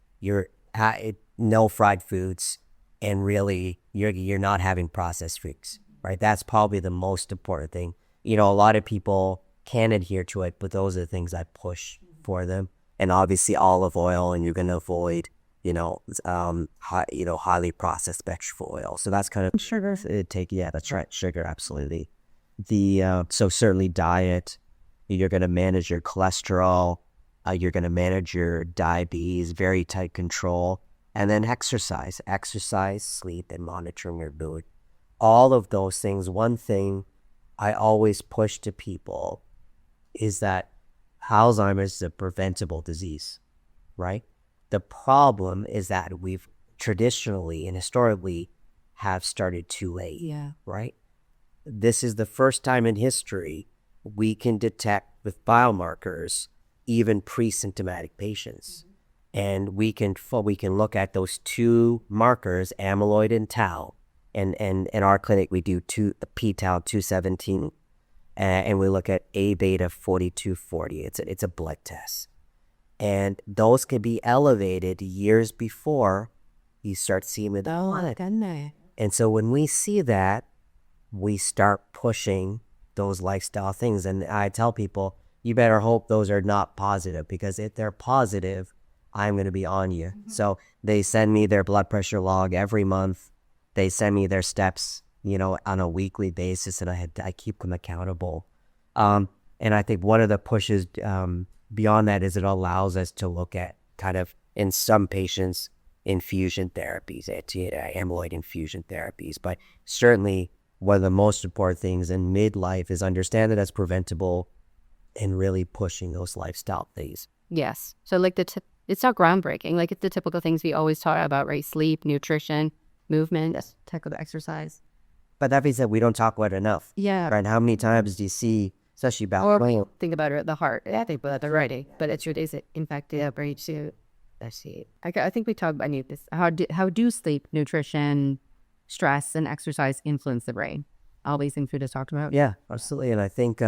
no fried foods, and really you're not having processed foods, right? That's probably the most important thing. A lot of people can adhere to it, but those are the things I push for them. And obviously olive oil, and you're going to avoid highly processed vegetable oil. So that's kind of Sugar. That's right. Sugar, absolutely. So certainly diet, you're going to manage your cholesterol, you're going to manage your diabetes, very tight control, and then exercise, sleep, and monitoring your mood. All of those things. One thing I always push to people is that Alzheimer's is a preventable disease, right? The problem is that we've traditionally and historically have started too late, right? This is the first time in history we can detect with biomarkers even pre-symptomatic patients. And we can look at those two markers, amyloid and tau. And in our clinic, we do the p-tau 217, and we look at A-beta 4240. It's a blood test. And those can be elevated years before you start seeing it. And so when we see that, we start pushing those lifestyle things. And I tell people, you better hope those are not positive, because if they're positive, I'm going to be on you. So they send me their blood pressure log every month. They send me their steps, on a weekly basis, and I keep them accountable. And I think one of the pushes beyond that is it allows us to look at kind of, in some patients, infusion therapies, anti-amyloid infusion therapies. But certainly one of the most important things in midlife is understand that it's preventable and really pushing those lifestyle things. Yes. So like it's not groundbreaking. Like it's the typical things we always talk about, right? Sleep, nutrition, movement, type of exercise. But that being said, we don't talk about it enough. Yeah. Right? How many times do you see, especially about Or think about it, the heart. I think about the writing, but it's your days that impacted the brain too. That's it. I think we talked about this. How do sleep, nutrition, stress, and exercise influence the brain? All these things we just talked about. Yeah, absolutely. And I think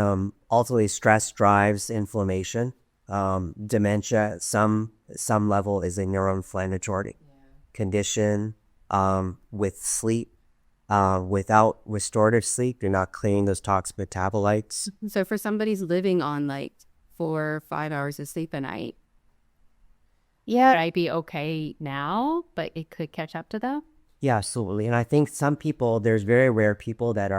ultimately stress drives inflammation. Dementia, some level, is a neuroinflammatory condition. With sleep, without restorative sleep, you're not clearing those toxic metabolites. So for somebody's living on like 4 or 5 hours of sleep a night, yeah, it might be okay now, but it could catch up to them. Yeah, absolutely. And I think some people, there's very rare people that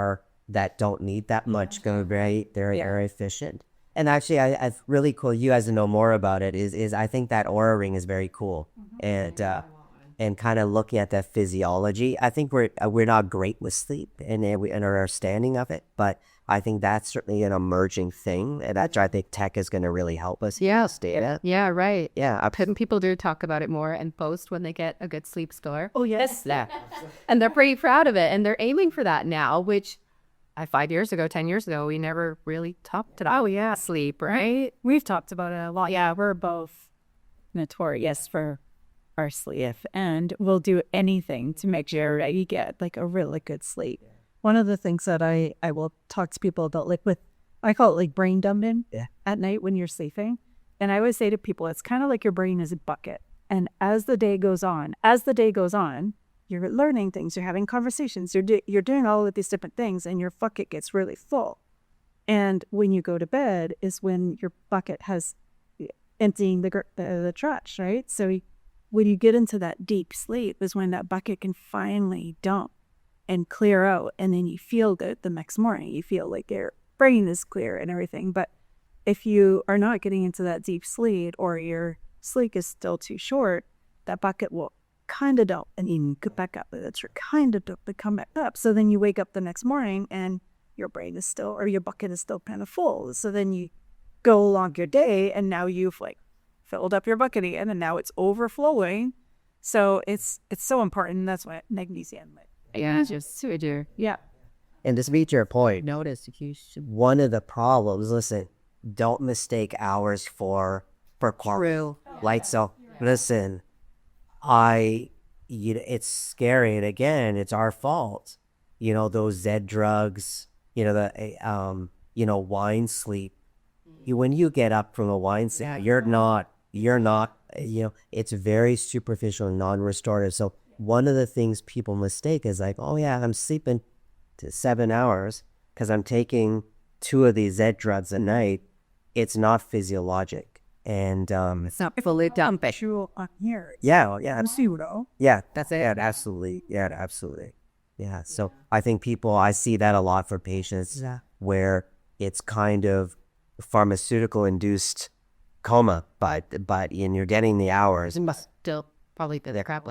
don't need that much, go very efficient. And actually, I really cool, you guys to know more about it, is I think that Aura Ring is very cool. And kind of looking at that physiology. I think we're not great with sleep and our understanding of it, but I think that's certainly an emerging thing, and that's why I think tech is going to really help us. Yes. Data. Yeah, right. Yeah. People do talk about it more and post when they get a good sleep score. Oh, yes. And they're pretty proud of it, and they're aiming for that now, which 5 years ago, 10 years ago, we never really talked about. Oh, yeah. Sleep, right? We've talked about it a lot. Yeah, we're both notorious for our sleep, and we'll do anything to make sure that you get like a really good sleep. One of the things that I will talk to people about, like I call it like brain dumping at night when you're sleeping. And I always say to people, it's kind of like your brain is a bucket. And as the day goes on, you're learning things, you're having conversations, you're doing all of these different things, and your bucket gets really full. And when you go to bed is when your bucket has emptying the trash, right? So when you get into that deep sleep is when that bucket can finally dump and clear out, and then you feel good the next morning. You feel like your brain is clear and everything. But if you are not getting into that deep sleep, or your sleep is still too short, that bucket will kind of dump, and you get back up. That's your kind of dump and come back up. So then you wake up the next morning and your brain is still, or your bucket is still kind of full. So then you go along your day, and now you've like filled up your bucket again, and now it's overflowing. So it's so important. That's what magnesium. Yeah, just to do. Yeah. And to meet your point, Notice if you should. one of the problems, listen, don't mistake hours for True. Like, so listen, it's scary. And again, it's our fault. Those Z drugs, wine sleep. When you get up from a wine sleep, you're not, it's very superficial and non-restorative. So one of the things people mistake is like, oh yeah, I'm sleeping to 7 hours because I'm taking 2 of these Z drugs a night. It's not physiologic. And It's not fully dumped. On here. yeah, Pseudo. yeah, That's it. yeah, absolutely, yeah. So I think I see that a lot for patients where it's kind of pharmaceutical induced coma, but you're getting the hours. It must still probably be the crap.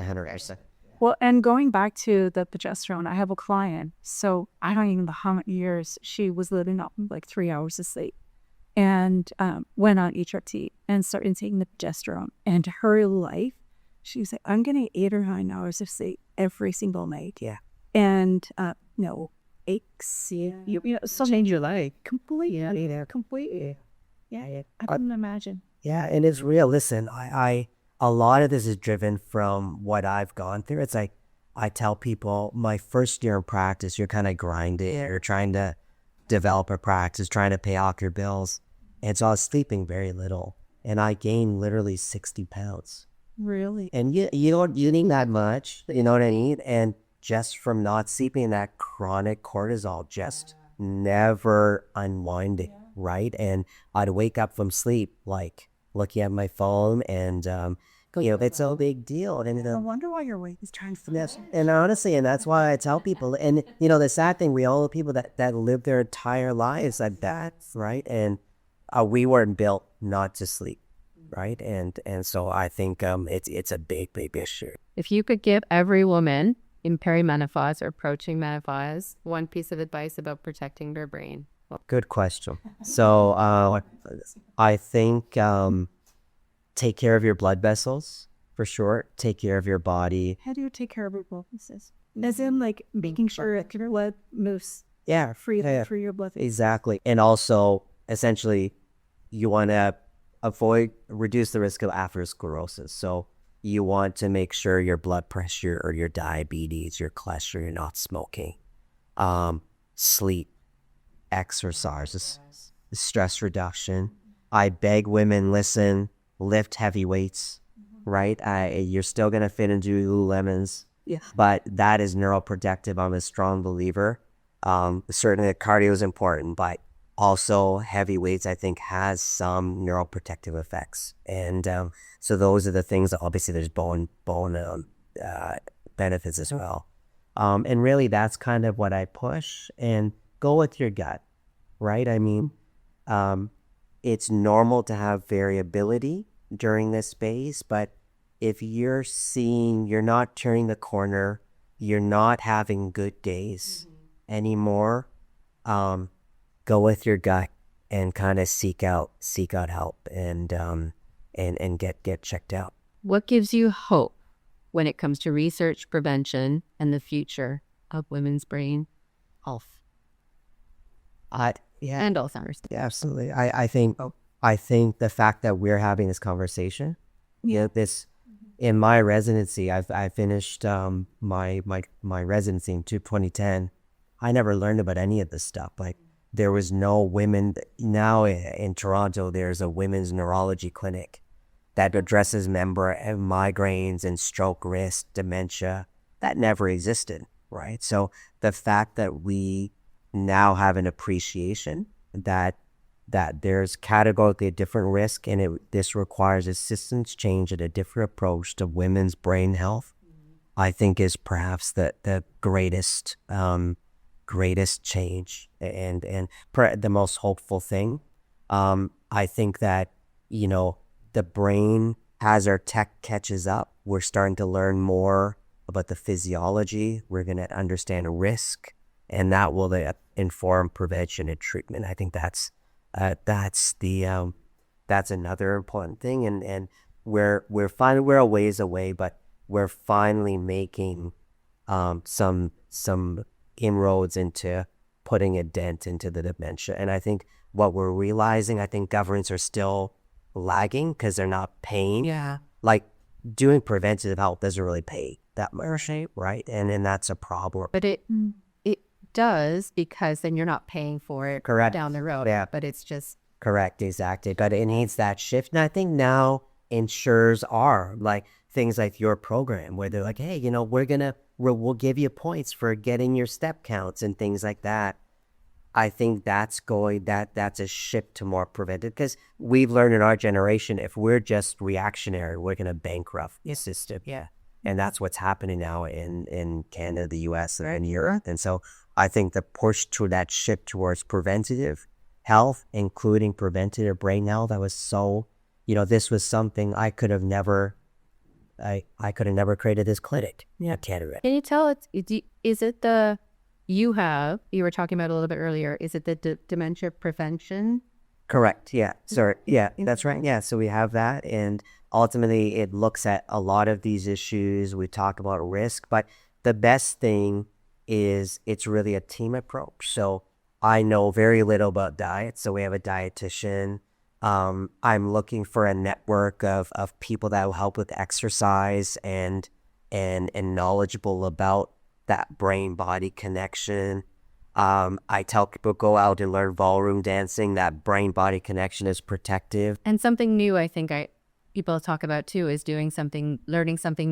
Well, and going back to the progesterone, I have a client, so I don't even know how many years she was living off like 3 hours of sleep, and went on HRT and started taking the progesterone. And her life, she was like, I'm getting 8 or 9 hours of sleep every single night. Yeah. And no aches. Yeah. So Change your life. completely. Yeah. Completely. Yeah. I couldn't imagine. Yeah, and it's real. Listen, I a lot of this is driven from what I've gone through. It's like I tell people, my first year in practice, you're kind of grinding. You're trying to develop a practice, trying to pay off your bills. And so I was sleeping very little, and I gained literally 60 pounds. Really? And you don't need that much, you know what I mean? And just from not sleeping, that chronic cortisol just never unwinding, right? And I'd wake up from sleep like looking at my phone and it's a big deal. And No wonder why your weight is trying to yes, and honestly, and that's why I tell people, and the sad thing, we all know people that live their entire lives like that, right? And we weren't built not to sleep, right? And so I think it's a big issue. If you could give every woman in perimenopause or approaching menopause one piece of advice about protecting their brain, Good question. So I think take care of your blood vessels for sure. Take care of your body. How do you take care of your blood vessels? As in, like, making sure that your blood moves Yeah, freely through your blood vessels. exactly. And also, essentially, you want to reduce the risk of atherosclerosis. So you want to make sure your blood pressure or your diabetes, your cholesterol, you're not smoking. Sleep, exercises, stress reduction. I beg women, listen, lift heavy weights, right? You're still going to fit into Lululemons, but that is neuroprotective. I'm a strong believer. Certainly the cardio is important, but also heavy weights, I think, has some neuroprotective effects. And so those are the things. Obviously, there's bone benefits as well. And really, that's kind of what I push. And go with your gut, right? I mean, it's normal to have variability during this phase, but if you're seeing, you're not turning the corner, you're not having good days anymore, go with your gut and kind of seek out help and get checked out. what gives you hope when it comes to research, prevention, and the future of women's brain health Yeah, and Alzheimer's? yeah, absolutely. I think the fact that we're having this conversation, this in my residency, I finished my residency in 2010. I never learned about any of this stuff. Like, there was no women. Now in Toronto, there's a women's neurology clinic that addresses migraines and stroke risk, dementia. That never existed, right? So the fact that we now have an appreciation that there's categorically a different risk, and this requires a systems change and a different approach to women's brain health, I think is perhaps the greatest change and the most hopeful thing. I think that the brain, as our tech catches up, we're starting to learn more about the physiology. We're going to understand risk, and that will inform prevention and treatment. I think that's another important thing, and we're a ways away, but we're finally making some inroads into putting a dent into the dementia. And I think what we're realizing, I think governments are still lagging because they're not paying. Yeah. Like, doing preventive health doesn't really pay that much, right? And that's a problem. But it does, because then you're not paying for it Correct. down the road. Yeah. But it's just Correct, exactly. But it needs that shift. And I think now insurers are like things like your program where they're like, hey, we'll give you points for getting your step counts and things like that. I think that's a shift to more preventive, because we've learned in our generation, if we're just reactionary, we're going to bankrupt the system. Yeah. And that's what's happening now in Canada, the US, and Europe. And so I think the push to that shift towards preventative health, including preventative brain health, that was so, this was something I could have never created this clinic in Canada. Can you tell is it you were talking about a little bit earlier, is it the dementia prevention? Correct. Yeah. Sorry. Yeah, that's right. Yeah. So we have that. And ultimately it looks at a lot of these issues. We talk about risk, but the best thing is it's really a team approach. So I know very little about diet. So we have a dietitian. I'm looking for a network of people that will help with exercise and knowledgeable about that brain-body connection. I tell people, go out and learn ballroom dancing. That brain-body connection is protective. And something new, I think people talk about too is learning something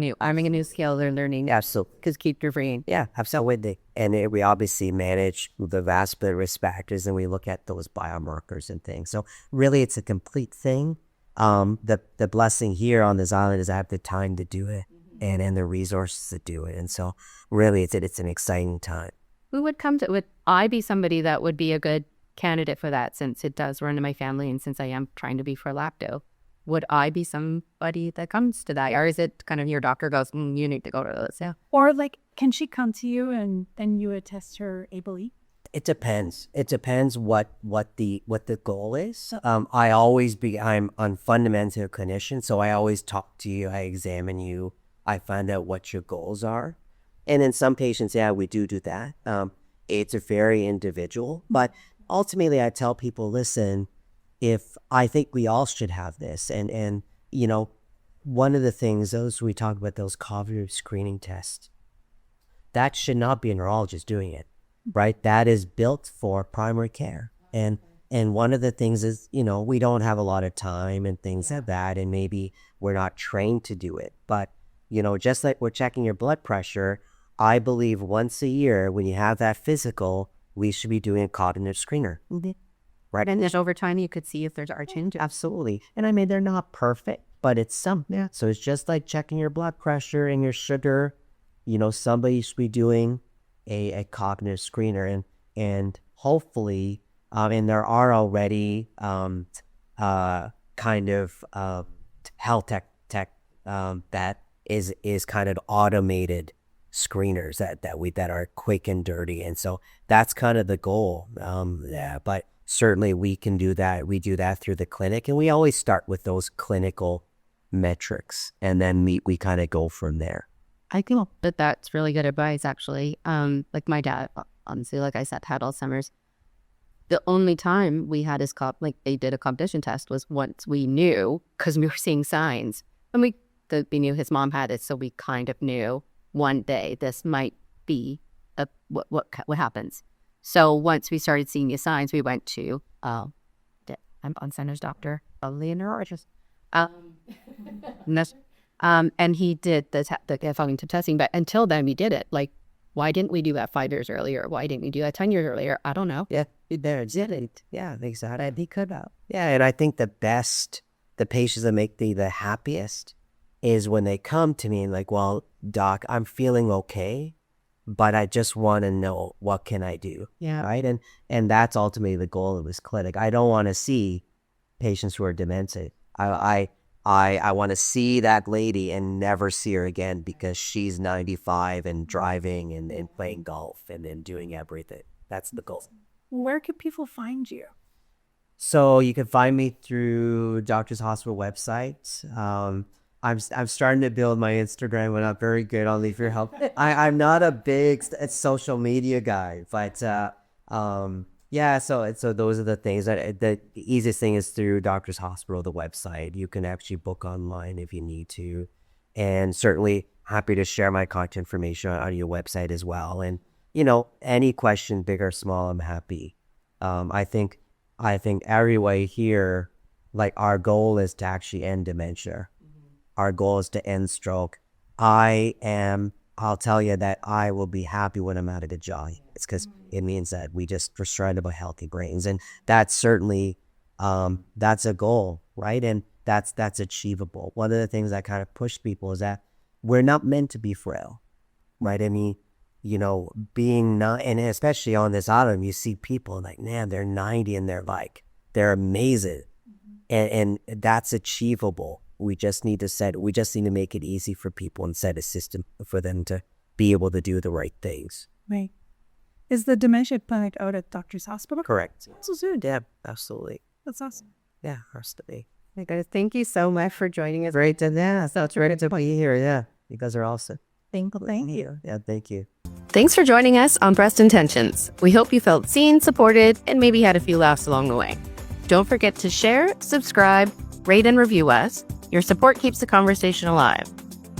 new, learning a new skill or learning. Absolutely. Because keep your brain. Yeah, absolutely. And we obviously manage the vascular risk factors, and we look at those biomarkers and things. So really, it's a complete thing. The blessing here on this island is I have the time to do it and the resources to do it. And so really, it's an exciting time. Would I be somebody that would be a good candidate for that, since it does run in my family and since I am trying to be for lacto? Would I be somebody that comes to that? Or is it kind of your doctor goes, you need to go to this? Yeah. Or like, can she come to you and then you would test her ABLE? It depends. It depends what the goal is. I'm fundamentally a clinician, so I always talk to you. I examine you. I find out what your goals are. And in some patients, yeah, we do that. It's a very individual, but ultimately I tell people, listen, if I think we all should have this, and you know, one of the things, those we talk about, those cognitive screening tests, that should not be a neurologist doing it, right? That is built for primary care. And one of the things is, you know, we don't have a lot of time and things like that, and maybe we're not trained to do it. But, you know, just like we're checking your blood pressure, I believe once a year when you have that physical, we should be doing a cognitive screener. Right. And then over time, you could see if there's changes. Absolutely. And I mean, they're not perfect, but it's something. Yeah. So it's just like checking your blood pressure and your sugar. You know, somebody should be doing a cognitive screener, and hopefully, and there are already kind of health tech that is kind of automated screeners that are quick and dirty, and so that's kind of the goal. Yeah, but certainly we can do that. We do that through the clinic, and we always start with those clinical metrics, and then we kind of go from there. I think that that's really good advice, actually. Like my dad, honestly, like I said, had Alzheimer's. The only time we had his they did a cognition test was once we knew, because we were seeing signs, and we knew his mom had it, so we kind of knew one day this might be what happens. So once we started seeing the signs, we went to I'm on center's doctor, probably a neurologist, and he did the cognitive testing. But until then, we did it. Like, why didn't we do that 5 years earlier? Why didn't we do that 10 years earlier? I don't know. Yeah, there did it. Yeah, exactly. He could have. Yeah, and I think the patients that make the happiest is when they come to me and like, well, doc, I'm feeling okay, but I just want to know, what can I do? Yeah. Right. And that's ultimately the goal of this clinic. I don't want to see patients who are demented. I want to see that lady and never see her again because she's 95 and driving and playing golf and doing everything. That's the goal. Where can people find you? So you can find me through Doctors Hospital website. I'm starting to build my Instagram. We're not very good. I'll leave your help. I'm not a big social media guy, but yeah. So those are the things. The easiest thing is through Doctors Hospital, the website. You can actually book online if you need to, and certainly happy to share my contact information on your website as well. And you know, any question, big or small, I'm happy. I think everybody here, like, our goal is to actually end dementia. Our goal is to end stroke. I'll tell you that I will be happy when I'm out of the job. It's because it means that we're trying about healthy brains. And that's certainly, that's a goal, right? And that's achievable. One of the things I kind of push people is that we're not meant to be frail, right? I mean, you know, and especially on this island, you see people like, man, they're 90 and they're amazing. And that's achievable. We just need to make it easy for people and set a system for them to be able to do the right things. Right. Is the dementia clinic out at Doctors Hospital? Correct. That's so soon. Yeah, absolutely. That's awesome. Yeah, has to be. Hey guys, thank you so much for joining us. Great. Yeah, so it's ready to be here. Yeah, you guys are awesome. Thank you. Yeah, thank you. Thanks for joining us on Breast Intentions. We hope you felt seen, supported, and maybe had a few laughs along the way. Don't forget to share, subscribe, rate, and review us. Your support keeps the conversation alive.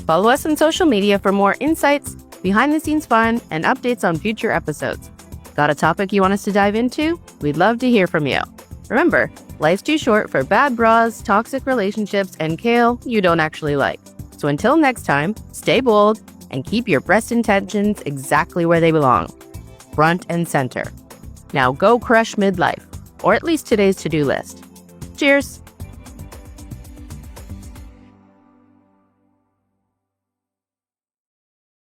Follow us on social media for more insights, behind-the-scenes fun, and updates on future episodes. Got a topic you want us to dive into? We'd love to hear from you. Remember, Life's too short for bad bras, toxic relationships, and kale you don't actually like. So until next time, stay bold and keep your breast intentions exactly where they belong, front and center. Now go crush midlife, or at least today's to-do list. Cheers!